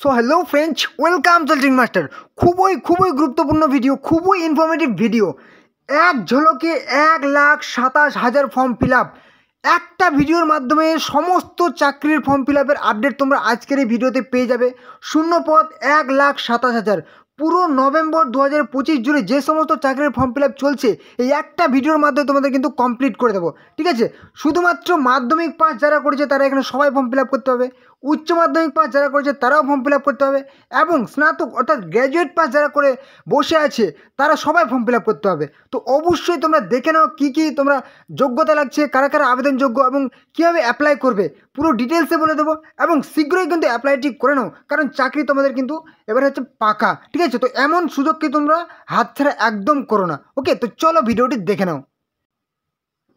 So hello friends, welcome চলচিং master. খুবই গুরুত্বপূর্ণ ভিডিও, খুবই ইনফরমেটিভ ভিডিও। এক ঝলকে 1,27,000 ফর্ম ফিল আপ। একটা ভিডিওর মাধ্যমে সমস্ত চাকরির ফর্ম ফিল আপের আপডেট তোমরা আজকের এই ভিডিওতে পেয়ে যাবে। শূন্যপদ 1,27,000। পুরো নভেম্বর 2025 জুড়ে যে সমস্ত চাকরির ফর্ম ফিল আপ চলছে, এই একটা ভিডিওর মাধ্যমে তোমাদের কিন্তু কমপ্লিট করে দেবো। ঠিক আছে, শুধুমাত্র মাধ্যমিক পাস যারা করেছে তারা এখানে সবাই ফর্ম ফিল আপ করতে হবে। উচ্চ মাধ্যমিক পাস যারা করেছে তারাও ফর্ম ফিল আপ করতে হবে, এবং স্নাতক অর্থাৎ গ্র্যাজুয়েট পাস যারা করে বসে আছে তারা সবাই ফর্ম ফিল আপ করতে হবে। তো অবশ্যই তোমরা দেখে নাও কী কী তোমরা যোগ্যতা লাগছে, কারা কারা আবেদনযোগ্য এবং কীভাবে অ্যাপ্লাই করবে পুরো ডিটেলসে বলে দেবো। এবং শীঘ্রই কিন্তু অ্যাপ্লাইটি করে নাও, কারণ চাকরি তোমাদের কিন্তু এবার হচ্ছে পাকা। ঠিক আছে, তো এমন সুযোগকে তোমরা হাতছাড়া একদম করো না। ওকে, তো চলো ভিডিওটি দেখে নাও।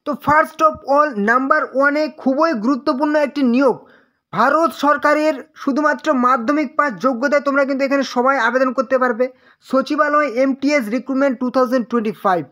তো ফার্স্ট অফ অল, নাম্বার ওয়ানে খুবই গুরুত্বপূর্ণ একটি নিয়োগ। ভারত সরকারের শুধুমাত্র মাধ্যমিক পাস যোগ্যতায় তোমরা কিন্তু এখানে সবাই আবেদন করতে পারবে। সচিবালয় MTS রিক্রুটমেন্ট 2025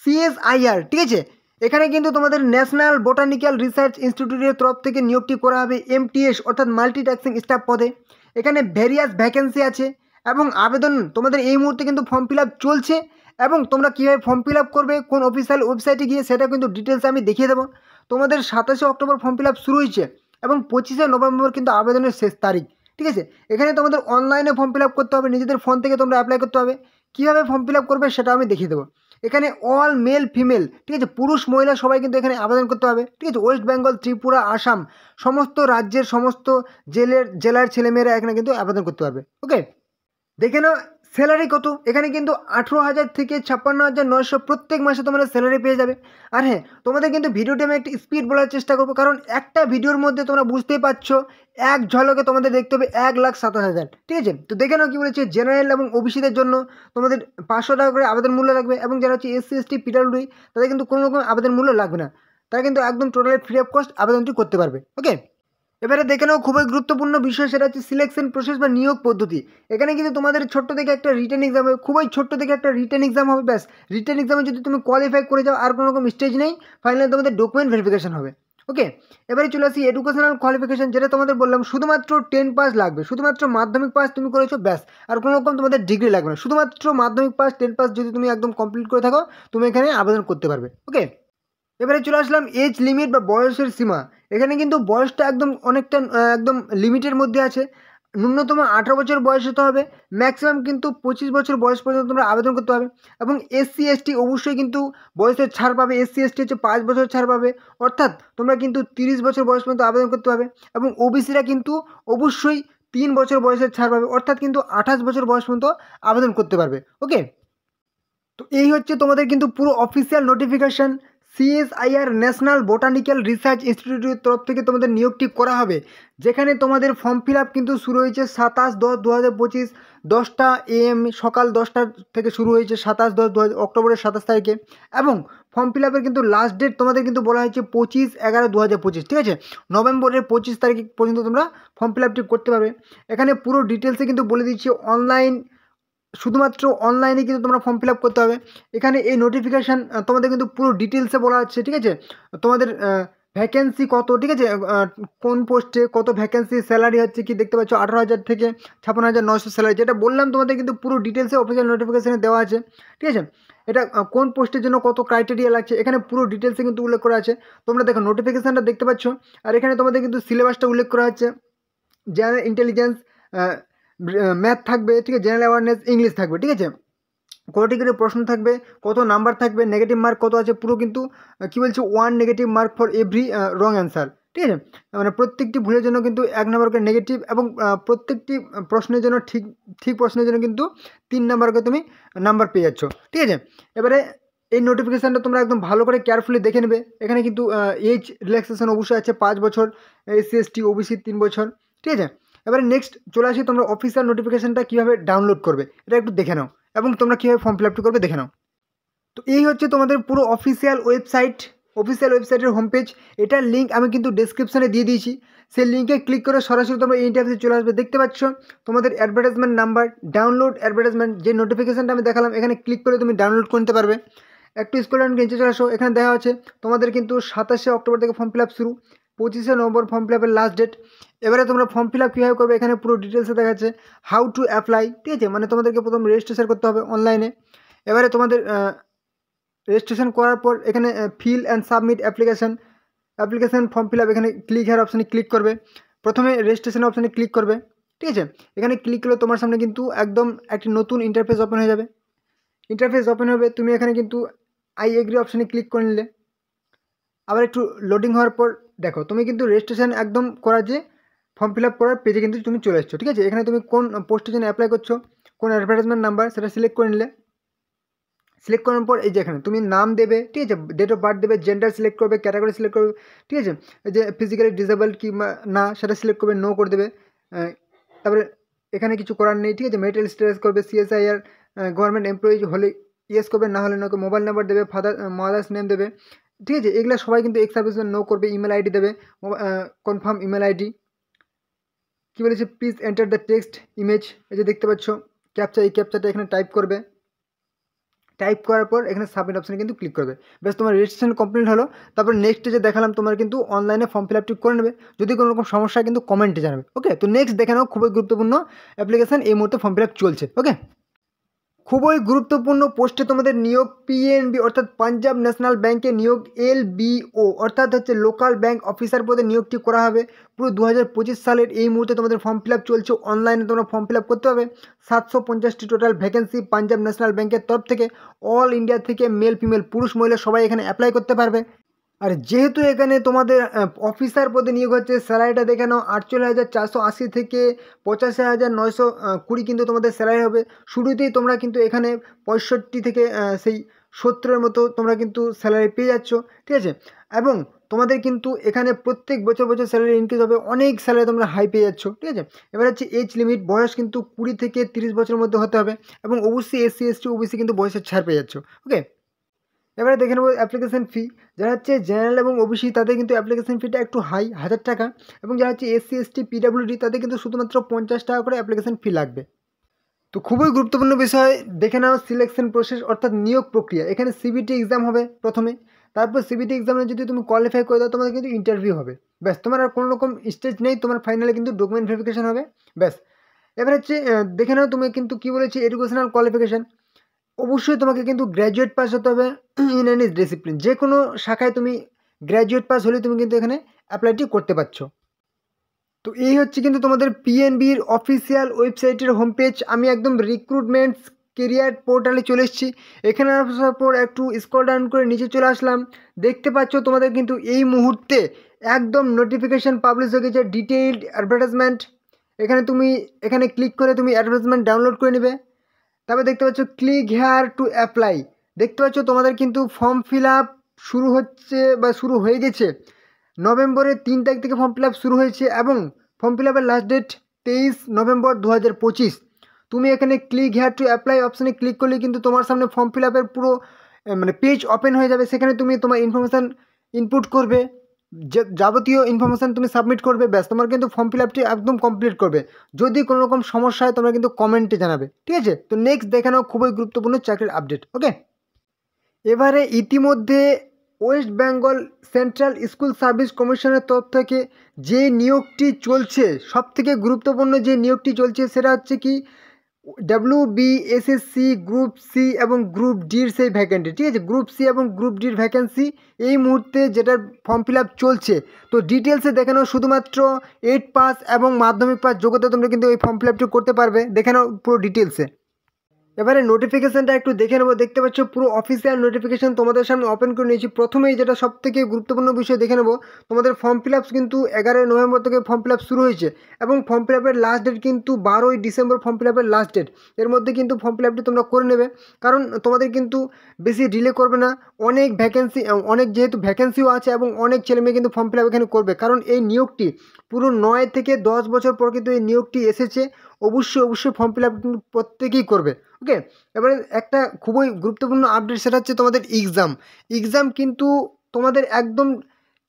CSIR। ঠিক আছে, এখানে কিন্তু তোমাদের ন্যাশনাল বোটানিক্যাল রিসার্চ ইনস্টিটিউটের তরফ থেকে নিয়োগটি করা হবে MTS অর্থাৎ মাল্টিটাস্কিং স্টাফ পদে। এখানে ভেরিয়াস ভ্যাকেন্সি আছে এবং আবেদন তোমাদের এই মুহূর্তে কিন্তু ফর্ম ফিল আপ চলছে। এবং তোমরা কীভাবে ফর্ম ফিল আপ করবে, কোন অফিসিয়াল ওয়েবসাইটে গিয়ে, সেটা কিন্তু ডিটেলসে আমি দেখিয়ে দেবো। তোমাদের 27শে অক্টোবর ফর্ম ফিল আপ শুরু হয়েছে এবং 25শে নভেম্বর কিন্তু আবেদনের শেষ তারিখ। ঠিক আছে, এখানে তোমাদের অনলাইনে ফর্ম ফিল আপ করতে হবে, নিজেদের ফোন থেকে তোমরা অ্যাপ্লাই করতে হবে। কীভাবে ফর্ম ফিল আপ করবে সেটা আমি দেখিয়ে দেবো। এখানে অল মেল ফিমেল, ঠিক আছে, পুরুষ মহিলা সবাই কিন্তু এখানে আবেদন করতে হবে। ঠিক আছে, ওয়েস্ট বেঙ্গল, ত্রিপুরা, আসাম সমস্ত রাজ্যের সমস্ত জেলার ছেলেমেয়েরা এখানে কিন্তু আবেদন করতে পারবে। ওকে, দেখে নাও স্যালারি কত। এখানে কিন্তু 18,000 থেকে 56,900 প্রত্যেক মাসে তোমরা স্যালারি পেয়ে যাবে। আর হ্যাঁ, তোমাদের কিন্তু ভিডিওটি আমি একটু স্পিড বলার চেষ্টা করবো, কারণ একটা ভিডিওর মধ্যে তোমরা বুঝতেই পারছো এক ঝলকে তোমাদের দেখতে হবে 1,27,000। ঠিক আছে, তো দেখে নাও কী বলেছে। জেনারেল এবং ওবিসিদের জন্য তোমাদের 500 টাকা করে আবেদন মূল্য লাগবে, এবং যারা হচ্ছে SC ST PWD তাদের কিন্তু কোনো রকম আবেদন মূল্য লাগবে না। তারা কিন্তু একদম টোটালি ফ্রি অফ কস্ট আবেদনটি করতে পারবে। ওকে, এবারে দেখে নাও খুবই গুরুত্বপূর্ণ বিষয়, সেটা হচ্ছে সিলেকশন প্রসেস বা নিয়োগ পদ্ধতি। এখানে কিন্তু তোমাদের ছোট্ট থেকে একটা রিটেন এক্সাম হবে, খুবই ছোট্ট থেকে একটা রিটেন এক্সাম হবে। ব্যাস, রিটেন এক্সামে যদি তুমি কোয়ালিফাই করে যাও আর কোনো রকম স্টেজ নেই, ফাইনালি তোমাদের ডকুমেন্ট ভেরিফিকেশন হবে। ওকে, এবারে চলে আসি এডুকেশনাল কোয়ালিফিকেশন, যেটা তোমাদের বললাম শুধুমাত্র 10 পাস লাগবে। শুধুমাত্র মাধ্যমিক পাস তুমি করেছো, ব্যাস, আর কোনো রকম তোমাদের ডিগ্রি লাগবে না। শুধুমাত্র মাধ্যমিক পাস 10 পাস যদি তুমি একদম কমপ্লিট করে থাকো, তুমি এখানে আবেদন করতে পারবে। ওকে, এবারে চলে আসলাম এজ লিমিট বা বয়সের সীমা। এখানে কিন্তু বয়সটা অনেকটা একদম লিমিটের মধ্যে আছে। ন্যূনতম 18 বছর বয়স হতে হবে, ম্যাক্সিমাম কিন্তু 25 বছর বয়স পর্যন্ত তোমরা আবেদন করতে হবে। এবং SC ST অবশ্যই কিন্তু বয়সের ছাড় পাবে। SC ST হচ্ছে 5 বছর ছাড় পাবে, অর্থাৎ তোমরা কিন্তু 30 বছর বয়স পর্যন্ত আবেদন করতে হবে। এবং ওবিসিরা কিন্তু অবশ্যই 3 বছর বয়সের ছাড় পাবে, অর্থাৎ কিন্তু 28 বছর বয়স পর্যন্ত আবেদন করতে পারবে। ওকে, তো এই হচ্ছে তোমাদের কিন্তু পুরো official notification. CSIR national botanical research ইনস্টিটিউটের তরফ থেকে তোমাদের নিয়োগটি করা হবে, যেখানে তোমাদের ফর্ম ফিল আপ কিন্তু শুরু হয়েছে 27/10/2025 10টা AM, সকাল 10টা থেকে শুরু হয়েছে 27/10 অক্টোবরের 27 তারিখে। এবং ফর্ম ফিল আপের কিন্তু লাস্ট ডেট তোমাদের কিন্তু বলা হয়েছে 25/11/2025। ঠিক আছে, নভেম্বরের 25 তারিখ পর্যন্ত তোমরা ফর্ম ফিল আপটি করতে পারবে। এখানে পুরো ডিটেলসে কিন্তু বলে দিচ্ছি, অনলাইন, শুধুমাত্র অনলাইনে কিন্তু তোমরা ফর্ম ফিল আপ করতে হবে। এখানে এই নোটিফিকেশান তোমাদের কিন্তু পুরো ডিটেলসে বলা হচ্ছে। ঠিক আছে, তোমাদের ভ্যাকেন্সি কত, ঠিক আছে, কোন পোস্টে কত ভ্যাকেন্সি, স্যালারি হচ্ছে কি দেখতে পাচ্ছ 18,000 থেকে 56,900 স্যালারি, যেটা বললাম তোমাদের কিন্তু পুরো ডিটেলসে অফিসিয়াল নোটিফিকেশানে দেওয়া আছে। ঠিক আছে, এটা কোন পোস্টের জন্য কত ক্রাইটেরিয়া লাগছে এখানে পুরো ডিটেলসে কিন্তু উল্লেখ করা আছে। তোমরা দেখো নোটিফিকেশানটা দেখতে পাচ্ছ, আর এখানে তোমাদের কিন্তু সিলেবাসটা উল্লেখ করা হচ্ছে। জেনারেল ইন্টেলিজেন্স, ম্যাথ থাকবে, ঠিক আছে, জেনারেল অ্যাওয়ারনেস, ইংলিশ থাকবে। ঠিক আছে, কতটি করে প্রশ্ন থাকবে, কত নাম্বার থাকবে, নেগেটিভ মার্ক কত আছে, পুরো কিন্তু কী বলছে 1 negative mark for every wrong answer. ঠিক আছে, মানে প্রত্যেকটি ভুলের জন্য কিন্তু 1 নাম্বার করে নেগেটিভ, এবং প্রত্যেকটি প্রশ্নের জন্য ঠিক প্রশ্নের জন্য কিন্তু 3 নাম্বার করে তুমি নাম্বার পেয়ে যাচ্ছ। ঠিক আছে, এবারে এই নোটিফিকেশানটা তোমরা একদম ভালো করে কেয়ারফুলি দেখে নেবে। এখানে কিন্তু এজ রিল্যাক্সেশন অবশ্যই আছে 5 বছর, SC ST OBC 3 বছর। ঠিক আছে, এবারে নেক্সট চলে আসি, তোমরা অফিসিয়াল নোটিফিকেশানটা কীভাবে ডাউনলোড করবে এটা একটু দেখে নাও, এবং তোমরা কীভাবে ফর্ম ফিল আপটি করবে দেখে নাও। তো এই হচ্ছে তোমাদের পুরো অফিসিয়াল ওয়েবসাইটের হোম পেজ। এটার লিঙ্ক আমি কিন্তু ডেসক্রিপশানে দিয়ে দিয়েছি। সেই লিঙ্কে ক্লিক করে সরাসরি তোমরা এই ইন্টারভিউতে চলে আসবে। দেখতে পাচ্ছ তোমাদের অ্যাডভার্টাইজমেন্ট নাম্বার, ডাউনলোড অ্যাডভার্টাইজমেন্ট, যে নোটিফিকেশানটা আমি দেখালাম এখানে ক্লিক করে তুমি ডাউনলোড করে নিতে পারবে। একটু স্ক্রল ডাউন নিচে চলে আসো, এখানে দেখা আছে তোমাদের কিন্তু 27শে অক্টোবর থেকে ফর্ম ফিল আপ শুরু, 25শে নভেম্বর ফর্ম ফিল আপের লাস্ট ডেট। এবারে তোমরা ফর্ম ফিল আপ কীভাবে করবে এখানে পুরো ডিটেলসে দেখাচ্ছে হাউ টু অ্যাপ্লাই, ঠিক আছে। মানে তোমাদেরকে প্রথম রেজিস্ট্রেশন করতে হবে অনলাইনে। এবারে তোমাদের রেজিস্ট্রেশন করার পর এখানে fill and submit application form fill up, এখানে ক্লিক হেয়ার অপশানে ক্লিক করবে। প্রথমে রেজিস্ট্রেশন অপশানে ক্লিক করবে, ঠিক আছে। এখানে ক্লিক করলে তোমার সামনে কিন্তু একদম একটি নতুন ইন্টারফেস ওপেন হয়ে যাবে। ইন্টারফেস ওপেন হবে, তুমি এখানে কিন্তু আই এগ্রি অপশানে ক্লিক করে নিলে। আবার একটু লোডিং হওয়ার পর দেখো তুমি কিন্তু রেজিস্ট্রেশন একদম করার যে ফর্ম ফিল আপ করার পেজে কিন্তু তুমি চলে এসছো, ঠিক আছে। এখানে তুমি কোন পোস্টের জন্য অ্যাপ্লাই করছো, কোন অ্যাডভার্টাইজমেন্ট নাম্বার সেটা সিলেক্ট করে নিলে। সিলেক্ট করার পর এই যে এখানে তুমি নাম দেবে, ঠিক আছে, ডেট অফ বার্থ দেবে, জেন্ডার সিলেক্ট করবে, ক্যাটাগরি সিলেক্ট করবে, ঠিক আছে। এই যে ফিজিক্যালি ডিসেবলড কি না সেটা সিলেক্ট করবে, নো করে দেবে। তারপরে এখানে কিছু করার নেই, ঠিক আছে। মেরিটাল স্ট্যাটাস করবে, সিএসআইআর গভর্নমেন্ট এমপ্লয়ি হলে ইয়েস করবে, না হলে নোকে। মোবাইল নাম্বার দেবে, মাদার্স নেম দেবে, ঠিক আছে। এগুলো সবাই কিন্তু এক্স সার্ভিসম্যান নো করবে। ইমেল আইডি দেবে, কনফার্ম ইমেল আইডি। কী বলেছে, please enter the text image, এই যে দেখতে পাচ্ছ ক্যাপচা, এই ক্যাপচাটা এখানে টাইপ করবে। টাইপ করার পর এখানে সাবমিট অপশানে কিন্তু ক্লিক করবে। বেশ, তোমার রেজিস্ট্রেশন কমপ্লিট হলো। তারপর নেক্সটে যে দেখালাম তোমার কিন্তু অনলাইনে ফর্ম ফিল আপটি করে নেবে। যদি কোনো রকম সমস্যা কিন্তু কমেন্টে জানাবে। ওকে, তো নেক্সট দেখে নাও খুবই গুরুত্বপূর্ণ অ্যাপ্লিকেশান এই মুহূর্তে ফর্ম ফিল আপ চলছে। ওকে, খুবই গুরুত্বপূর্ণ পোস্টে তোমাদের নিয়োগ পিএনবি অর্থাৎ পাঞ্জাব ন্যাশনাল ব্যাংকে নিয়োগ এলবিও অর্থাৎ হচ্ছে লোকাল ব্যাংক অফিসার পদে নিয়োগটি করা হবে। পুরো 2025 সালের এই মুহূর্তে তোমাদের ফর্ম ফিল আপ চলছে। অনলাইনে তোমরা ফর্ম ফিল আপ করতে হবে। 750টি টোটাল ভ্যাকেন্সি পাঞ্জাব ন্যাশনাল ব্যাংকের তরফ থেকে। অল ইন্ডিয়া থেকে মেল ফিমেল পুরুষ মহিলা সবাই এখানে অ্যাপ্লাই করতে পারবে। আর যেহেতু এখানে তোমাদের অফিসার পদে নিয়োগ হচ্ছে, স্যালারিটা দেখে নাও 48,480 থেকে 85,920 কিন্তু তোমাদের স্যালারি হবে। শুরুতেই তোমরা কিন্তু এখানে 65 থেকে সেই 70-এর মতো তোমরা কিন্তু স্যালারি পেয়ে যাচ্ছ, ঠিক আছে। এবং তোমাদের কিন্তু এখানে প্রত্যেক বছর বছর স্যালারি ইনক্রিজ হবে, অনেক স্যালারি তোমরা হাই পেয়ে যাচ্ছ, ঠিক আছে। এবার হচ্ছে এজ লিমিট, বয়স কিন্তু 20 থেকে 30 বছরের মধ্যে হতে হবে। এবং অবশ্যই এসসি এসটি ওবিসি কিন্তু বয়সের ছাড় পেয়ে যাচ্ছ। ওকে, এবারে দেখে নেবো অ্যাপ্লিকেশান ফি। যারা হচ্ছে জেনারেল এবং ওবিসি তাদের কিন্তু অ্যাপ্লিকেশান ফিটা একটু হাই, 1000 টাকা। এবং যারা হচ্ছে এসসি এসটি পিডাব্লিউডি তাদের কিন্তু শুধুমাত্র 50 টাকা করে অ্যাপ্লিকেশান ফি লাগবে। তো খুবই গুরুত্বপূর্ণ বিষয় দেখে নাও সিলেকশন প্রসেস অর্থাৎ নিয়োগ প্রক্রিয়া। এখানে সিবিটি এক্সাম হবে প্রথমে, তারপর সিবিটি এক্সামে যদি তুমি কোয়ালিফাই করে দাও তোমাদের কিন্তু ইন্টারভিউ হবে। ব্যাস, তোমার আর কোনো রকম স্টেজ নেই, তোমার ফাইনালে কিন্তু ডকুমেন্ট ভেরিফিকেশান হবে। ব্যাস, এবার হচ্ছে দেখে নাও তুমি কিন্তু কী বলেছি এডুকেশনাল কোয়ালিফিকেশান। অবশ্যই তোমাকে কিন্তু গ্র্যাজুয়েট পাস হতে হবে ইন এনি ডিসিপ্লিন। যে কোনো শাখায় তুমি গ্র্যাজুয়েট পাস হলে তুমি কিন্তু এখানে অ্যাপ্লাইটি করতে পারছো। তো এই হচ্ছে কিন্তু তোমাদের পিএনবির অফিসিয়াল ওয়েবসাইটের হোম পেজ। আমি একদম রিক্রুটমেন্টস কেরিয়ার পোর্টালে চলে এসেছি। এখানে আসার পর একটু স্ক্রল ডাউন করে নিচে চলে আসলাম। দেখতে পাচ্ছ তোমাদের কিন্তু এই মুহূর্তে একদম নোটিফিকেশান পাবলিশ হয়ে গেছে, ডিটেইলড অ্যাডভার্টাইজমেন্ট। এখানে ক্লিক করে তুমি অ্যাডভার্টাইজমেন্ট ডাউনলোড করে নেবে। তারপর দেখতে পাচ্ছ ক্লিক হেয়ার টু অ্যাপ্লাই। দেখতে পাচ্ছ তোমাদের কিন্তু ফর্ম ফিল আপ শুরু হচ্ছে বা শুরু হয়ে গেছে। নভেম্বরের 3 তারিখ থেকে ফর্ম ফিল আপ শুরু হয়েছে এবং ফর্ম ফিল আপের লাস্ট ডেট 23 নভেম্বর 2025। তুমি এখানে ক্লিক হেয়ার টু অ্যাপ্লাই অপশানে ক্লিক করলে কিন্তু তোমার সামনে ফর্ম ফিল আপের পুরো মানে পেজ ওপেন হয়ে যাবে। সেখানে তুমি তোমার ইনফরমেশান ইনপুট করবে, যাবতীয় ইনফরমেশান তুমি সাবমিট করবে। ব্যাস, তোমার কিন্তু ফর্ম ফিল আপটি একদম কমপ্লিট করবে। যদি কোনো রকম সমস্যা হয় তোমরা কিন্তু কমেন্টে জানাবে, ঠিক আছে। তো নেক্সট দেখে নাও খুবই গুরুত্বপূর্ণ চাকরির আপডেট। ওকে, এবারে ইতিমধ্যে West Bengal central school service কমিশনের তরফ থেকে যে নিয়োগটি চলছে, সবথেকে গুরুত্বপূর্ণ যে নিয়োগটি চলছে সেটা হচ্ছে কি WBSSC গ্রুপ সি এবং গ্রুপ ডির সেই ভ্যাকেন্সি, ঠিক আছে। গ্রুপ সি এবং গ্রুপ ডির ভ্যাকেন্সি এই মুহূর্তে যেটার ফর্ম ফিল আপ চলছে। তো ডিটেলসে দেখে নাও, শুধুমাত্র 8 পাস এবং মাধ্যমিক পাস যোগ্যতা তোমরা কিন্তু এই ফর্ম ফিল আপটি করতে পারবে। দেখে নাও পুরো ডিটেলসে। এবারে নোটিফিকেশানটা একটু দেখে নেবো। দেখতে পাচ্ছ পুরো অফিসিয়াল নোটিফিকেশান তোমাদের সামনে ওপেন করে নিয়েছি। প্রথমেই যেটা সবথেকে গুরুত্বপূর্ণ বিষয় দেখে নেবো, তোমাদের ফর্ম ফিল আপ কিন্তু 11 নভেম্বর থেকে ফর্ম ফিল আপ শুরু হয়েছে এবং ফর্ম ফিল আপের লাস্ট ডেট কিন্তু 12 ডিসেম্বর ফর্ম ফিল আপের লাস্ট ডেট। এর মধ্যে কিন্তু ফর্ম ফিল আপটি তোমরা করে নেবে, কারণ তোমাদের কিন্তু বেশি ডিলে করবে না। অনেক যেহেতু ভ্যাকেন্সিও আছে এবং অনেক ছেলেমেয়ে কিন্তু ফর্ম ফিল আপ এখানে করবে, কারণ এই নিয়োগটি পুরো 9 থেকে 10 বছর পর কিন্তু এই নিয়োগটি এসেছে। অবশ্যই ফর্ম ফিল আপ কিন্তু প্রত্যেকেই করবে। ওকে, এবারে একটা খুবই গুরুত্বপূর্ণ আপডেট, সেটা হচ্ছে তোমাদের এক্সাম কিন্তু তোমাদের একদম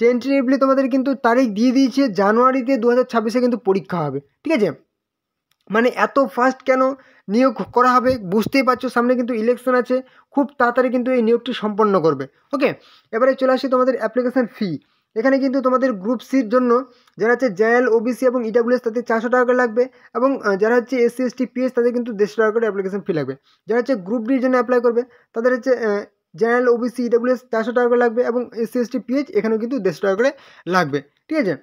টেন্টেটিভলি তোমাদের কিন্তু তারিখ দিয়ে দিয়েছে। জানুয়ারিতে 2026-এ কিন্তু পরীক্ষা হবে, ঠিক আছে। মানে এত ফাস্ট কেন নিয়োগ করা হবে বুঝতেই পারছো, সামনে কিন্তু ইলেকশন আছে, খুব তাড়াতাড়ি কিন্তু এই নিয়োগটি সম্পন্ন করবে। ওকে, এবারে চলে আসি তোমাদের অ্যাপ্লিকেশান ফি। এখানে কিন্তু তোমাদের গ্রুপ সির জন্য যারা হচ্ছে জেনারেল ওবিসি এবং ইডাব্লিউএস তাদের 400 টাকা করে লাগবে, এবং যারা হচ্ছে এসসি এসটি পিএস তাদের কিন্তু 150 টাকা করে অ্যাপ্লিকেশন ফি লাগবে। যারা হচ্ছে গ্রুপ ডির জন্য অ্যাপ্লাই করবে তাদের হচ্ছে জেনারেল ওবিসি ইডাব্লিউএস 400 টাকা করে লাগবে, এবং এসসি এসটি পিএইচ এখানেও কিন্তু 150 টাকা করে লাগবে। ঠিক আছে,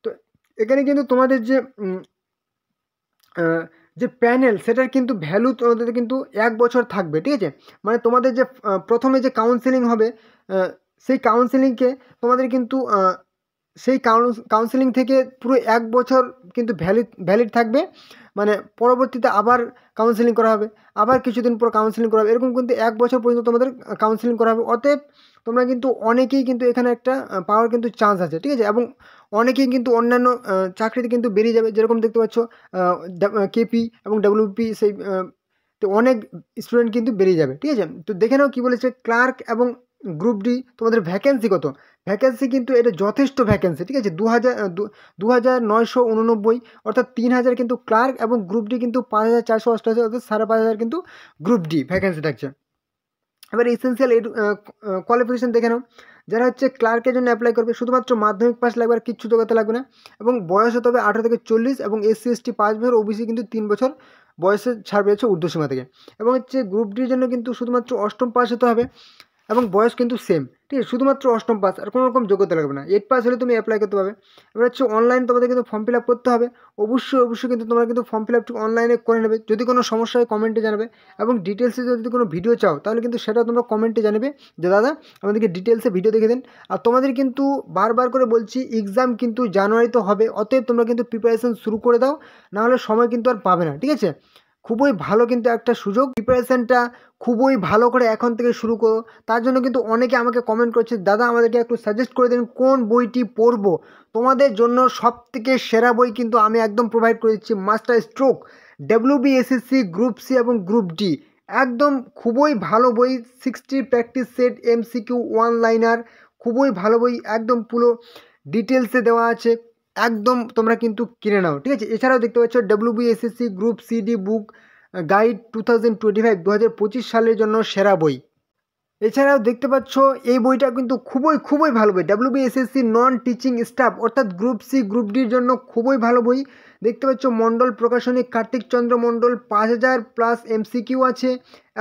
তো এখানে কিন্তু তোমাদের যে প্যানেল সেটার কিন্তু ভ্যালু তোমাদের কিন্তু 1 বছর থাকবে। ঠিক আছে, মানে তোমাদের যে প্রথমে যে কাউন্সেলিং হবে সেই কাউন্সেলিংকে তোমাদের কিন্তু সেই কাউন্সেলিং থেকে পুরো 1 বছর কিন্তু ভ্যালিড থাকবে, মানে পরবর্তীতে আবার কাউন্সেলিং করা হবে, আবার কিছুদিন পর কাউন্সেলিং করা হবে, এরকম কিন্তু 1 বছর পর্যন্ত তোমাদের কাউন্সেলিং করা হবে। অতএব তোমরা কিন্তু অনেকেই কিন্তু এখানে একটা পাওয়ার কিন্তু চান্স আছে। ঠিক আছে, এবং অনেকেই কিন্তু অন্যান্য চাকরিতে কিন্তু বেরিয়ে যাবে, যেরকম দেখতে পাচ্ছ কেপি এবং ডাব্লিউপি সেই তো অনেক স্টুডেন্ট কিন্তু বেরিয়ে যাবে। ঠিক আছে, তো দেখে নাও কী বলেছে ক্লার্ক এবং গ্রুপ ডি তোমাদের ভ্যাকেন্সি কত। ভ্যাকেন্সি কিন্তু এটা যথেষ্ট ভ্যাকেন্সি। ঠিক আছে, 2989 অর্থাৎ 3000 কিন্তু ক্লার্ক, এবং গ্রুপ ডি কিন্তু 5488 অর্থাৎ 5500 কিন্তু গ্রুপ ডি ভ্যাকেন্সি থাকছে। এবার এসেন্সিয়াল কোয়ালিফিকেশান দেখে নাও। যারা হচ্ছে ক্লার্কের জন্য অ্যাপ্লাই করবে শুধুমাত্র মাধ্যমিক পাস লাগবে, আর কিচ্ছু যোগ্যতা লাগবে না, এবং বয়স হতে হবে 18 থেকে 40, এবং এসসি এসটি 5 বছর, ওবিসি কিন্তু 3 বছর বয়সে ছাড় পেয়েছে ঊর্ধ্বসীমা থেকে। এবং হচ্ছে গ্রুপ ডির জন্য কিন্তু শুধুমাত্র অষ্টম পাস হতে হবে, এবং বয়স কিন্তু সেম। ঠিক আছে, শুধুমাত্র অষ্টম পাস, আর কোনো রকম যোগ্যতা লাগবে না। 8 পাস হলে তুমি অ্যাপ্লাই করতে পারবে। এবার হচ্ছে অনলাইন তোমাদের কিন্তু ফর্ম ফিল আপ করতে হবে। অবশ্যই কিন্তু তোমরা কিন্তু ফর্ম ফিল আপটি অনলাইনে করে নেবে। যদি কোনো সমস্যা হয় কমেন্টে জানাবে, এবং ডিটেলসে যদি কোনো ভিডিও চাও তাহলে কিন্তু সেটা তোমরা কমেন্টে জানাবে যে দাদা আমাদেরকে ডিটেলসে ভিডিও দেখে দিন। আর তোমাদের কিন্তু বারবার করে বলছি এক্সাম কিন্তু জানুয়ারিতে হবে, অতএব তোমরা কিন্তু প্রিপারেশন শুরু করে দাও, নাহলে সময় কিন্তু আর পাবে না। ঠিক আছে, খুবই ভালো কিন্তু একটা সুযোগ, প্রিপারেশানটা খুবই ভালো করে এখন থেকে শুরু করো। তার জন্য কিন্তু অনেকে আমাকে কমেন্ট করছে দাদা আমাদেরকে একটু সাজেস্ট করে দিন কোন বইটি পড়বো। তোমাদের জন্য সবথেকে সেরা বই কিন্তু আমি একদম প্রোভাইড করে দিচ্ছি, master stroke WBSSC group C এবং গ্রুপ ডি। একদম খুবই ভালো বই, 60 প্র্যাকটিস সেট, MCQ 1 লাইনার, খুবই ভালো বই, একদম পুরো ডিটেলসে দেওয়া আছে, একদম তোমরা কিন্তু কিনে নাও। ঠিক আছে, এছাড়াও দেখতে পাচ্ছ WBSSC গ্রুপ সিডি বুক গাইড 2025 2025 সালের জন্য সেরা বই। এছাড়াও দেখতে পাচ্ছ এই বইটা কিন্তু খুবই ভালো বই, WBSSC নন টিচিং স্টাফ অর্থাৎ গ্রুপ সি গ্রুপ ডির জন্য খুবই ভালো বই। দেখতে পাচ্ছ মণ্ডল প্রকাশনী কার্তিক চন্দ্র মণ্ডল, 5000 প্লাস MCQ আছে,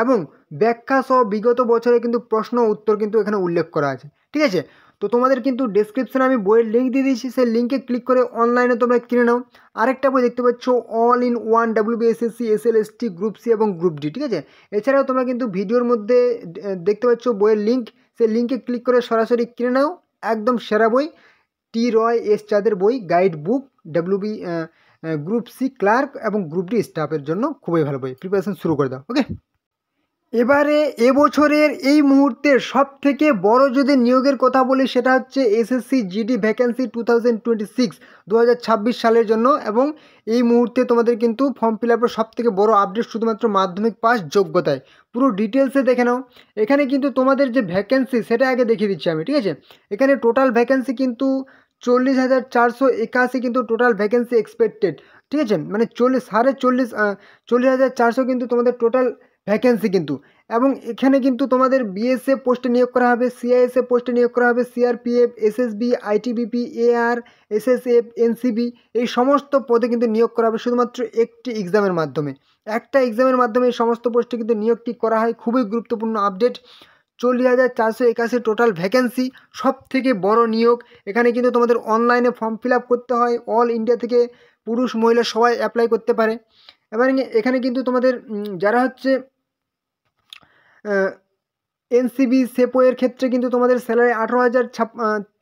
এবং ব্যাখ্যা সহ বিগত বছরে কিন্তু প্রশ্ন উত্তর কিন্তু এখানে উল্লেখ করা আছে। ঠিক আছে, তো তোমাদের কিন্তু ডেসক্রিপশনে আমি বইয়ের লিঙ্ক দিয়ে দিয়েছি, সেই লিঙ্কে ক্লিক করে অনলাইনে তোমরা কিনে নাও। আরেকটা বই দেখতে পাচ্ছ all in one WBSSC SLST group C এবং গ্রুপ ডি। ঠিক আছে, এছাড়াও তোমরা কিন্তু ভিডিওর মধ্যে দেখতে পাচ্ছ বইয়ের লিঙ্ক, সেই লিঙ্কে ক্লিক করে সরাসরি কিনে নাও। একদম সেরা বই, টি রয় এস চাঁদের বই, guide book group C clerk এবং গ্রুপ ডি স্টাফের জন্য খুবই ভালো বই, প্রিপারেশন শুরু করে দাও। ওকে, এবারে এবছরের এই মুহূর্তের সবথেকে বড় যদি নিয়োগের কথা বলি সেটা হচ্ছে SSC GD ভ্যাকেন্সি 2026 সালের জন্য, এবং এই মুহূর্তে তোমাদের কিন্তু ফর্ম ফিল আপের সবথেকে বড় আপডেট শুধুমাত্র মাধ্যমিক পাস যোগ্যতায়। পুরো ডিটেলসে দেখে নাও। এখানে কিন্তু তোমাদের যে ভ্যাকেন্সি সেটা আগে দেখিয়ে দিচ্ছি আমি। ঠিক আছে, এখানে টোটাল ভ্যাকেন্সি কিন্তু 40,481 কিন্তু টোটাল ভ্যাকেন্সি এক্সপেক্টেড। ঠিক আছে, মানে 40,400 কিন্তু তোমাদের টোটাল ভ্যাকেন্সি কিন্তু। এবং এখানে কিন্তু তোমাদের BSF পোস্টে নিয়োগ করা হবে, CISF পোস্টে নিয়োগ করা হবে, CRPF, SSB, ITBP, AR, SSF, NCB, এই সমস্ত পদে কিন্তু নিয়োগ করা হবে শুধুমাত্র একটি এক্সামের মাধ্যমে। একটা এক্সামের মাধ্যমে এই সমস্ত পোস্টে কিন্তু নিয়োগটি করা হয়। খুবই গুরুত্বপূর্ণ আপডেট, 40,481 টোটাল ভ্যাকেন্সি, সব থেকে বড় নিয়োগ। এখানে কিন্তু তোমাদের অনলাইনে ফর্ম ফিল আপ করতে হয়, অল ইন্ডিয়া থেকে পুরুষ মহিলা সবাই অ্যাপ্লাই করতে পারে। এবার এখানে কিন্তু তোমাদের যারা হচ্ছে NCB সেপোয়ের ক্ষেত্রে কিন্তু তোমাদের স্যালারি 18,000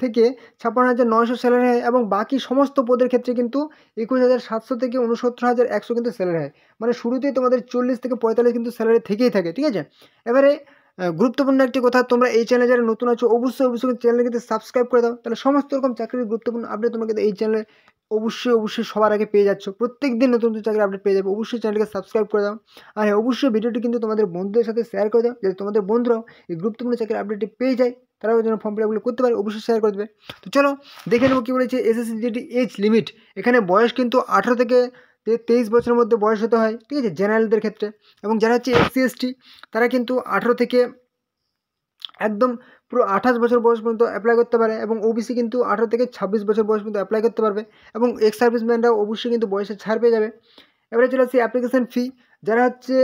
থেকে 56,900 স্যালারি হয়, এবং বাকি সমস্ত পদের ক্ষেত্রে কিন্তু 21,700 থেকে 69,100 কিন্তু স্যালারি হয়। মানে শুরুতেই তোমাদের 40 থেকে 45 কিন্তু স্যালারি থেকেই থাকে। ঠিক আছে, এবারে গুরুত্বপূর্ণ একটি কথা, তোমরা এই চ্যানেলে যারা নতুন আছো অবশ্যই চ্যানেলকে কিন্তু সাবস্ক্রাইব করে দাও, তাহলে সমস্ত রকম চাকরির গুরুত্বপূর্ণ আপডেট তোমরা কিন্তু এই চ্যানেলে অবশ্যই সবার আগে পেয়ে যাচ্ছ। প্রত্যেক দিন নতুন চাকরির আপডেট পেয়ে যাবে। অবশ্যই চ্যানেলকে সাবস্ক্রাইব করে দাও, আর অবশ্যই ভিডিওটি কিন্তু তোমাদের বন্ধুদের সাথে শেয়ার করে দাও, যাতে তোমাদের বন্ধুরাও এই গুরুত্বপূর্ণ চাকরির আপডেটটি পেয়ে যায়, তারাও যেন ফর্ম ফিল আপগুলো করতে পারে। অবশ্যই শেয়ার করে দেবে। তো চলো দেখে নেবো কী বলেছে SSC GD এজ লিমিট। এখানে বয়স কিন্তু 18 থেকে 23 বছরের মধ্যে বয়স হতে হয়। ঠিক আছে, জেনারেলদের ক্ষেত্রে, এবং যারা হচ্ছে SC ST তারা কিন্তু 18 থেকে একদম পুরো 28 বছর বয়স পর্যন্ত অ্যাপ্লাই করতে পারে, এবং ওবিসি কিন্তু 18 থেকে 26 বছর বয়স পর্যন্ত অ্যাপ্লাই করতে পারবে, এবং এক্স সার্ভিসম্যানরাও অবশ্যই কিন্তু বয়সে ছাড় পেয়ে যাবে। এবারে চলে আসছি অ্যাপ্লিকেশন ফি। যারা হচ্ছে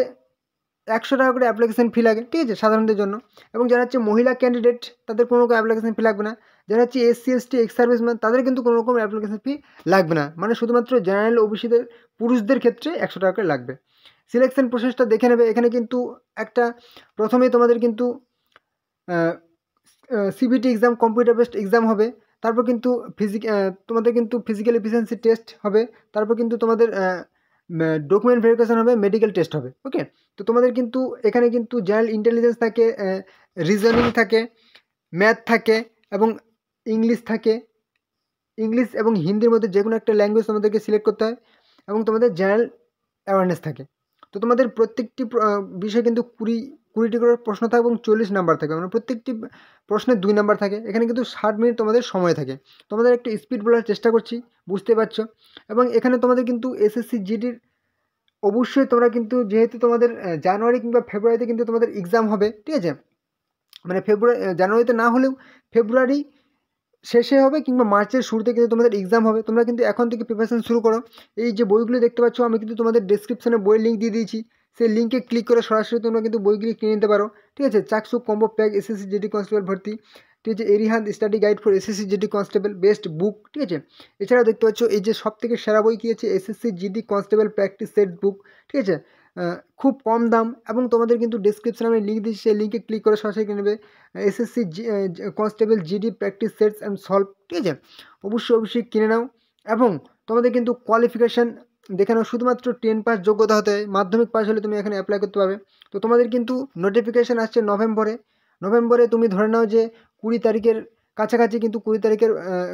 100 টাকা করে অ্যাপ্লিকেশন ফি লাগে, ঠিক আছে, সাধারণদের জন্য। এবং যারা হচ্ছে মহিলা ক্যান্ডিডেট তাদের কোনো রকম অ্যাপ্লিকেশন ফি লাগবে না। যারা হচ্ছে SC ST এক্স সার্ভিসম্যান তাদের কিন্তু কোনো রকম অ্যাপ্লিকেশন ফি লাগবে না, মানে শুধুমাত্র জেনারেল ওবিসিদের পুরুষদের ক্ষেত্রে 100 টাকা করে লাগবে। সিলেকশন প্রসেসটা দেখে নেবে। এখানে কিন্তু একটা প্রথমেই তোমাদের কিন্তু CBT exam, computer based exam হবে। তারপর কিন্তু তোমাদের কিন্তু ফিজিক্যাল এফিসিয়েন্সি টেস্ট হবে। তারপর কিন্তু তোমাদের ডকুমেন্ট ভেরিফিকেশন হবে, মেডিকেল টেস্ট হবে। ওকে, তো তোমাদের কিন্তু এখানে কিন্তু জেনারেল ইন্টেলিজেন্স থাকে, রিজনিং থাকে, ম্যাথ থাকে, এবং ইংলিশ থাকে। ইংলিশ এবং হিন্দির মধ্যে যে কোনো একটা ল্যাঙ্গুয়েজ তোমাদেরকে সিলেক্ট করতে হয়, এবং তোমাদের জেনারেল অ্যাওয়ারনেস থাকে। তো তোমাদের প্রত্যেকটি বিষয়ে কিন্তু 20টি করে প্রশ্ন থাকে এবং 40 নাম্বার থাকে, মানে প্রত্যেকটি প্রশ্নে 2 নাম্বার থাকে। এখানে কিন্তু 60 মিনিট তোমাদের সময় থাকে। তোমাদের একটু স্পিড বলার চেষ্টা করছি, বুঝতে পারছো। এবং এখানে তোমাদের কিন্তু SSC GDর অবশ্যই তোমরা কিন্তু, যেহেতু তোমাদের জানুয়ারি কিংবা ফেব্রুয়ারিতে কিন্তু তোমাদের এক্সাম হবে, ঠিক আছে, মানে জানুয়ারিতে না হলেও ফেব্রুয়ারি শেষে হবে কিংবা মার্চের শুরুতে কিন্তু তোমাদের এক্সাম হবে। তোমরা কিন্তু এখন থেকে প্রিপারেশন শুরু করো। এই যে বইগুলো দেখতে পাচ্ছ, আমি কিন্তু তোমাদের ডেসক্রিপশনে বইয়ের লিঙ্ক দিয়ে দিয়েছি। সেই লিঙ্কে ক্লিক করে সরাসরি তোমরা কিন্তু বইগুলি কিনে নিতে পারো, ঠিক আছে। চাকসু combo pack SSC GD constable ভর্তি, ঠিক আছে, Arihant study guide for SSC GD constable best book, ঠিক আছে। এছাড়াও দেখতে পাচ্ছ এই যে সব থেকে সেরা বই কী আছে, SSC GD constable practice set book, ঠিক আছে, খুব কম দাম। এবং তোমাদের কিন্তু ডেসক্রিপশনে আমি লিঙ্ক দিচ্ছি, সেই লিঙ্কে ক্লিক করে সরাসরি কিনে নেবে SSC constable GD practice sets and solve, ঠিক আছে। অবশ্যই কিনে নাও। এবং তোমাদের কিন্তু কোয়ালিফিকেশান দেখে নাও, শুধুমাত্র 10 পাস যোগ্যতা হতে হয়, মাধ্যমিক পাস হলে তুমি এখানে অ্যাপ্লাই করতে পারবে। তো তোমাদের কিন্তু নোটিফিকেশান আসছে নভেম্বরে তুমি ধরে নাও যে 20 তারিখের কাছাকাছি, কিন্তু 20 তারিখের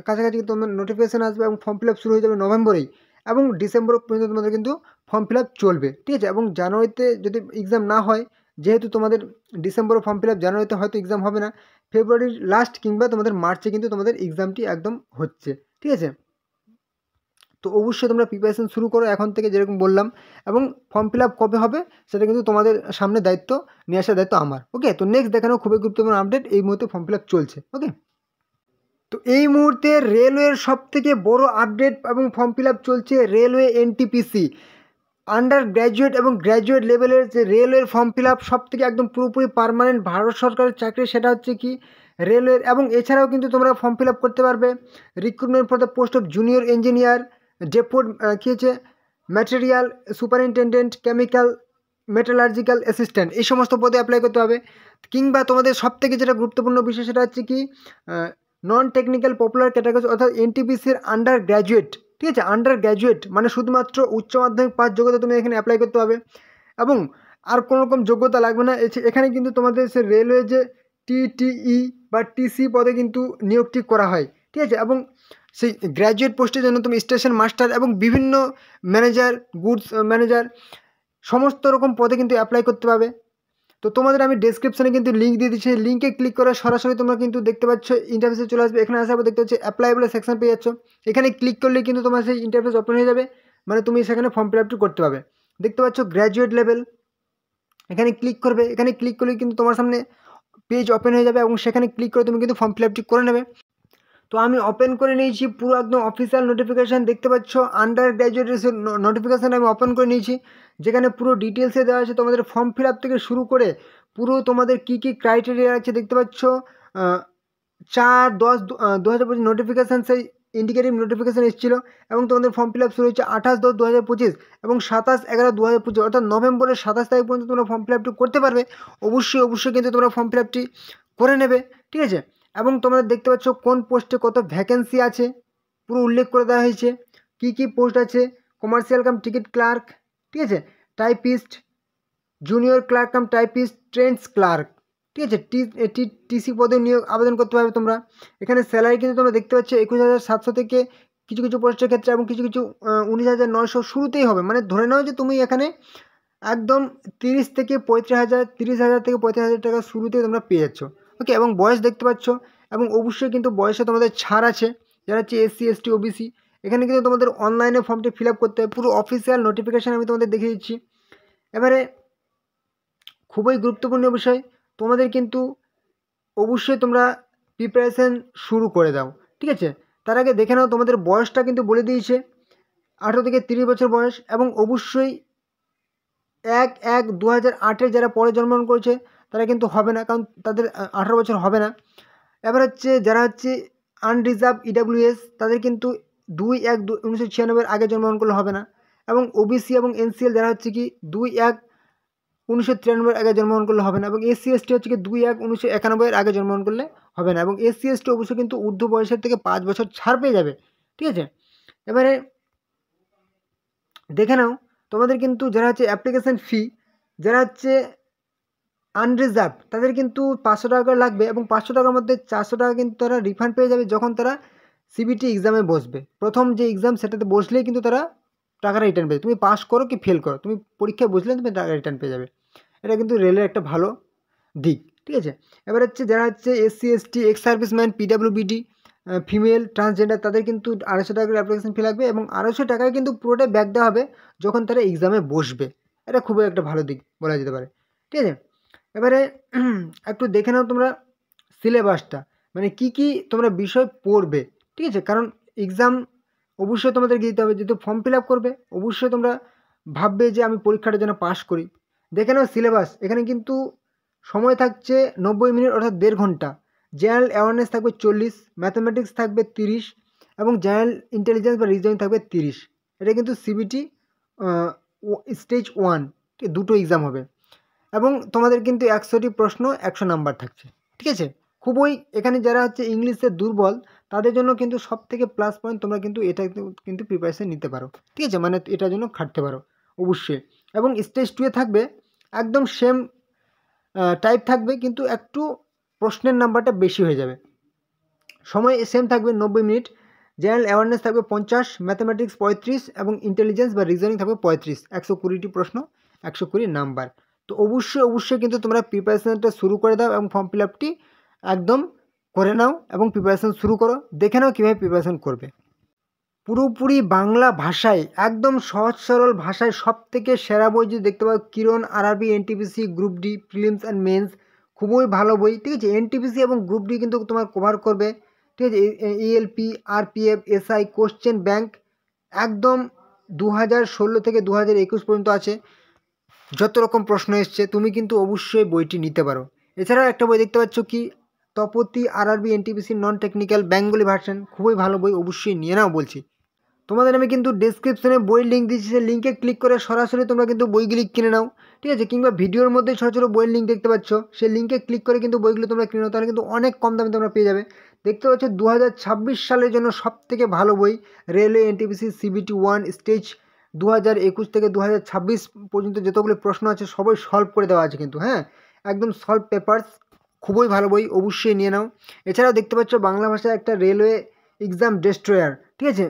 কাছাকাছি কিন্তু তোমাদের নোটিফিকেশান আসবে, এবং ফর্ম ফিল আপ শুরু হয়ে যাবে নভেম্বরেই, এবং ডিসেম্বর পর্যন্ত তোমাদের কিন্তু ফর্ম ফিল আপ চলবে, ঠিক আছে। এবং জানুয়ারিতে যদি এক্সাম না হয়, যেহেতু তোমাদের ডিসেম্বরে ফর্ম ফিল আপ, জানুয়ারিতে হয়তো এক্সাম হবে না, ফেব্রুয়ারির লাস্ট কিংবা তোমাদের মার্চে কিন্তু তোমাদের এক্সামটি একদম হচ্ছে, ঠিক আছে। তো অবশ্যই তোমরা প্রিপারেশন শুরু করো এখন থেকে, যেরকম বললাম। এবং ফর্ম ফিল আপ কবে হবে সেটা কিন্তু তোমাদের সামনে দায়িত্ব নিয়ে আসার দায়িত্ব আমার। ওকে, তো নেক্সট দেখানো খুবই গুরুত্বপূর্ণ আপডেট, এই মুহূর্তে ফর্ম ফিল আপ চলছে। ওকে, তো এই মুহূর্তে রেলওয়ের সবথেকে বড় আপডেট এবং ফর্ম ফিল আপ চলছে রেলওয়ে NTPC আন্ডার গ্র্যাজুয়েট এবং গ্র্যাজুয়েট লেভেলের যে রেলওয়ের ফর্ম ফিল আপ সবথেকে একদম পুরোপুরি পার্মানেন্ট ভারত সরকারের চাকরি, সেটা হচ্ছে কি রেলওয়ের। এবং এছাড়াও কিন্তু তোমরা ফর্ম ফিল আপ করতে পারবে recruitment for the post of junior engineer, depot কী হচ্ছে material superintendent, chemical metallurgical assistant, এই সমস্ত পদে অ্যাপ্লাই করতে হবে। কিংবা তোমাদের সবথেকে যেটা গুরুত্বপূর্ণ বিষয় সেটা হচ্ছে কি নন টেকনিক্যাল পপুলার ক্যাটাগরি, অর্থাৎ NTPCর আন্ডার গ্র্যাজুয়েট, ঠিক আছে, আন্ডার গ্র্যাজুয়েট মানে শুধুমাত্র উচ্চ মাধ্যমিক পাস যোগ্যতা তুমি এখানে অ্যাপ্লাই করতে হবে, এবং আর কোনো রকম যোগ্যতা লাগবে না। এখানে কিন্তু তোমাদের সে রেলওয়ে যে TTE বা TC পদে কিন্তু নিয়োগটি করা হয়, ঠিক আছে। এবং সেই গ্র্যাজুয়েট পোস্টের জন্য তুমি স্টেশন মাস্টার এবং বিভিন্ন ম্যানেজার, গুডস ম্যানেজার, সমস্ত রকম পদে কিন্তু অ্যাপ্লাই করতে পারবে। তো তোমাদের আমি ডেসক্রিপশনে কিন্তু লিঙ্ক দিয়ে দিচ্ছি, লিঙ্কে ক্লিক করে সরাসরি তোমরা কিন্তু দেখতে পাচ্ছ ইন্টারফেসে চলে আসবে। এখানে আসার পর দেখতে পাচ্ছ অ্যাপ্লাই বলে সেকশন পেয়ে যাচ্ছ, এখানে ক্লিক করলে কিন্তু তোমার সেই ইন্টারফেস ওপেন হয়ে যাবে, মানে তুমি সেখানে ফর্ম ফিল আপটি করতে পারবে। দেখতে পাচ্ছ গ্র্যাজুয়েট লেভেল, এখানে ক্লিক করবে, এখানে ক্লিক করলে কিন্তু তোমার সামনে পেজ ওপেন হয়ে যাবে, এবং সেখানে ক্লিক করে তুমি কিন্তু ফর্ম ফিল আপটি করে নেবে। তো আমি ওপেন করে নিয়েছি পুরো একদম অফিসিয়াল নোটিফিকেশান, দেখতে পাচ্ছ আন্ডার গ্র্যাজুয়েটের নোটিফিকেশান আমি ওপেন করে নিয়েছি, যেখানে পুরো ডিটেলসে দেওয়া আছে তোমাদের ফর্ম ফিল আপ থেকে শুরু করে পুরো তোমাদের কী কী ক্রাইটেরিয়া আছে। দেখতে পাচ্ছ 4/10/2025 নোটিফিকেশান, সেই ইন্ডিকেটিভ নোটিফিকেশান এসেছিলো, এবং তোমাদের ফর্ম ফিল আপ শুরু হচ্ছে 28/10/2025 এবং 27/11/2025, অর্থাৎ নভেম্বরের 27 তারিখ পর্যন্ত তোমরা ফর্ম ফিল আপটি করতে পারবে। অবশ্যই কিন্তু তোমরা ফর্ম ফিল আপটি করে নেবে, ঠিক আছে। এবং তোমরা দেখতে পাচ্ছ কোন পোস্টে কত ভ্যাকেন্সি আছে পুরো উল্লেখ করে দেওয়া হয়েছে, কী পোস্ট আছে, কমার্শিয়াল কাম টিকিট ক্লার্ক, ঠিক আছে, typist, junior clerk cum typist, trains clerk, ঠিক আছে, TC পদে নিয়োগ আবেদন করতে পারবে তোমরা। এখানে স্যালারি কিন্তু তোমরা দেখতে পাচ্ছ 21,700 থেকে কিছু পোস্টের ক্ষেত্রে, এবং কিছু 19,900 শুরুতেই হবে, মানে ধরে নাও যে তুমি এখানে একদম 30 থেকে 35,000 টাকা শুরুতে তোমরা পেয়ে যাচ্ছ। ওকে, এবং বয়স দেখতে পাচ্ছ, এবং অবশ্যই কিন্তু বয়সে তোমাদের ছাড় আছে, যারা হচ্ছে SC ST OBC। এখানে কিন্তু তোমাদের অনলাইনে ফর্মটি ফিল আপ করতে হয়, পুরো অফিসিয়াল নোটিফিকেশান আমি তোমাদের দেখিয়ে দিচ্ছি। এবারে খুবই গুরুত্বপূর্ণ বিষয়, তোমাদের কিন্তু অবশ্যই তোমরা প্রিপারেশান শুরু করে দাও, ঠিক আছে। তার আগে দেখে নাও তোমাদের বয়সটা কিন্তু বলে দিয়েছে 18 থেকে 30 বছর বয়স, এবং অবশ্যই 1/1/2008 যারা পরে জন্মগ্রহণ করেছে তারা কিন্তু হবে না, কারণ তাদের 18 বছর হবে না। এবার হচ্ছে যারা হচ্ছে আনরিজার্ভ ইডাব্লিউএস তাদের কিন্তু 2/1/1996 আগে জন্মগ্রহণ করলে হবে না, এবং ওবিসি এবং এনসিএল যারা হচ্ছে কি 2/1/1993 আগে জন্মগ্রহণ করলে হবে না, এবং এসসি এসটি হচ্ছে কি 2/1/1991 আগে জন্মগ্রহণ করলে হবে না, এবং এসসি এসটি অবশ্যই কিন্তু ঊর্ধ্ব বয়সের থেকে 5 বছর ছাড় পেয়ে যাবে, ঠিক আছে। এবারে দেখে নাও তোমাদের কিন্তু যারা হচ্ছে অ্যাপ্লিকেশান ফি, যারা হচ্ছে আনরিজার্ভ তাদের কিন্তু 500 টাকা করে লাগবে, এবং 500 টাকার মধ্যে 400 টাকা কিন্তু তারা রিফান্ড পেয়ে যাবে যখন তারা সিবিটি এক্সামে বসবে। প্রথম যে এক্সাম সেটাতে বসলেই কিন্তু তারা টাকাটা রিটার্ন পেয়ে, তুমি পাস করো কি ফেল করো, তুমি পরীক্ষায় বসলে তুমি টাকা রিটার্ন পেয়ে যাবে। এটা কিন্তু রেলের একটা ভালো দিক, ঠিক আছে। এবার হচ্ছে যারা হচ্ছে SC ST ex serviceman পিডাব্লিউবিডি female transgender তাদের কিন্তু 250 টাকা করে অ্যাপ্লিকেশন ফি লাগবে, এবং 250 টাকায় কিন্তু পুরোটাই ব্যাক দেওয়া হবে যখন তারা এক্সামে বসবে। এটা খুবই একটা ভালো দিক বলা যেতে পারে, ঠিক আছে। এবারে একটু দেখে নাও তোমরা সিলেবাসটা, মানে কি কি তোমরা বিষয় পড়বে, ঠিক আছে। কারণ এক্সাম অবশ্যই তোমাদেরকে দিতে হবে, যেহেতু ফর্ম ফিল আপ করবে অবশ্যই তোমরা ভাববে যে আমি পরীক্ষাটা যেন পাস করি। দেখে নাও সিলেবাস, এখানে কিন্তু সময় থাকছে 90 মিনিট অর্থাৎ 1.5 ঘন্টা। জেনারেল অ্যাওয়ারনেস থাকবে 40, ম্যাথামেটিক্স থাকবে 30, এবং জেনারেল ইন্টেলিজেন্স বা রিজনিং থাকবে 30। এটা কিন্তু সিবিটি স্টেজ 1, দুটো এক্সাম হবে, এবং তোমাদের কিন্তু 100টি প্রশ্ন 100 নাম্বার থাকছে, ঠিক আছে। খুবই এখানে যারা হচ্ছে ইংলিশে দুর্বল তাদের জন্য কিন্তু সব থেকে প্লাস পয়েন্ট, তোমরা কিন্তু এটা কিন্তু প্রিপারেশন নিতে পারো, ঠিক আছে, মানে এটার জন্য খাটতে পারো অবশ্যই। এবং স্টেজ 2-এ থাকবে একদম সেম টাইপ থাকবে, কিন্তু একটু প্রশ্নের নাম্বারটা বেশি হয়ে যাবে। সময় সেম থাকবে 90 মিনিট, জেনারেল অ্যাওয়ারনেস থাকবে 50, ম্যাথামেটিক্স 35, এবং ইন্টেলিজেন্স বা রিজনিং থাকবে 35। 120টি প্রশ্ন 120 নাম্বার। তো অবশ্যই কিন্তু তোমরা প্রিপারেশানটা শুরু করে দাও, এবং ফর্ম ফিল আপটি একদম করে নাও, এবং প্রিপারেশান শুরু করো। দেখে নাও কীভাবে প্রিপারেশান করবে। পুরোপুরি বাংলা ভাষায় একদম সহজ সরল ভাষায় সব থেকে সেরা বই যদি দেখতে পাও Kiran RRB NTPC group D prelims and mains, খুবই ভালো বই, ঠিক আছে। এনটিপিসি এবং গ্রুপ ডি কিন্তু তোমার কভার করবে, ঠিক আছে। ELP RPF SI question bank একদম 2016 থেকে 2021 পর্যন্ত আছে, যত রকম প্রশ্ন এসছে তুমি কিন্তু অবশ্যই বইটি নিতে পারো। এছাড়াও একটা বই দেখতে পাচ্ছ কি Tapati RRB NTPC non technical Bengali version, খুবই ভালো বই, অবশ্যই নিয়ে নাও বলছি। তোমাদের আমি কিন্তু ডেসক্রিপশনে বইয়ের লিঙ্ক দিচ্ছি, সেই লিঙ্কে ক্লিক করে সরাসরি তোমরা কিন্তু বইগুলি কিনে নাও, ঠিক আছে। কিংবা ভিডিওর মধ্যে ছোটো ছোটো বইয়ের লিঙ্ক দেখতে পাচ্ছ, সেই লিঙ্কে ক্লিক করে কিন্তু বইগুলো তোমরা কিনে নাও, তাহলে কিন্তু অনেক কম দামে তোমরা পেয়ে যাবে। দেখতে পাচ্ছ 2026 সালের জন্য সব থেকে ভালো বই রেলওয়ে এনটিপিসি সিবিটি 1 স্টেজ 2021 থেকে 2026 পর্যন্ত যতগুলো প্রশ্ন আছে সবই সলভ করে দেওয়া আছে কিন্তু, হ্যাঁ, একদম সলভ পেপারস, খুবই ভালো বই, অবশ্যই নিয়ে নাও। এছাড়াও দেখতে পাচ্ছ বাংলা ভাষায় একটা রেলওয়ে এক্সাম ডেস্ট্রয়ার, ঠিক আছে।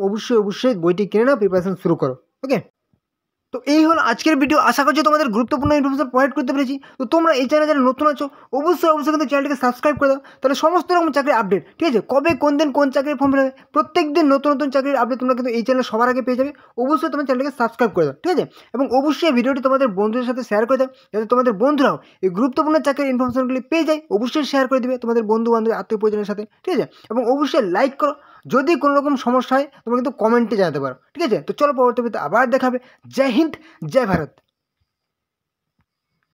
অবশ্যই বইটি কিনে নাও, প্রিপারেশন শুরু করো, ওকে। তো এই হলো আজকের ভিডিও, আশা করছি তোমাদের গুরুত্বপূর্ণ ইনফরমেশন প্রোভাইড করতে পেরেছি। তো তোমরা এই চ্যানেলে যারা নতুন আছো অবশ্যই কিন্তু চ্যানেলটিকে সাবস্ক্রাইব করে দাও, তাহলে সমস্ত রকম চাকরির আপডেট, ঠিক আছে, কবে কোন দিন কোন চাকরির ফর্ম ফিল হবে প্রত্যেক দিন নতুন চাকরির আপডেট তোমরা কিন্তু এই চ্যানেলে সবার আগে পেয়ে যাবে। অবশ্যই তোমার চ্যানেলটিকে সাবস্ক্রাইব করে দাও, ঠিক আছে, এবং অবশ্যই ভিডিওটি তোমাদের বন্ধুদের সাথে শেয়ার করে দাও, যাতে তোমাদের বন্ধুরাও এই গুরুত্বপূর্ণ চাকরির ইনফরমেশনগুলি পেয়ে যায়। অবশ্যই শেয়ার করে দিবে তোমাদের বন্ধু বান্ধব আত্মীয় পরিজনের সাথে, ঠিক আছে, এবং অবশ্যই লাইক করো। যদি কোনো রকম সমস্যা হয় তোমরা কিন্তু কমেন্টে জানাতে পারো, ঠিক আছে। তো চলো পরবর্তী ভিডিওতে আবার দেখাবে। জয় হিন্দ, জয় ভারত।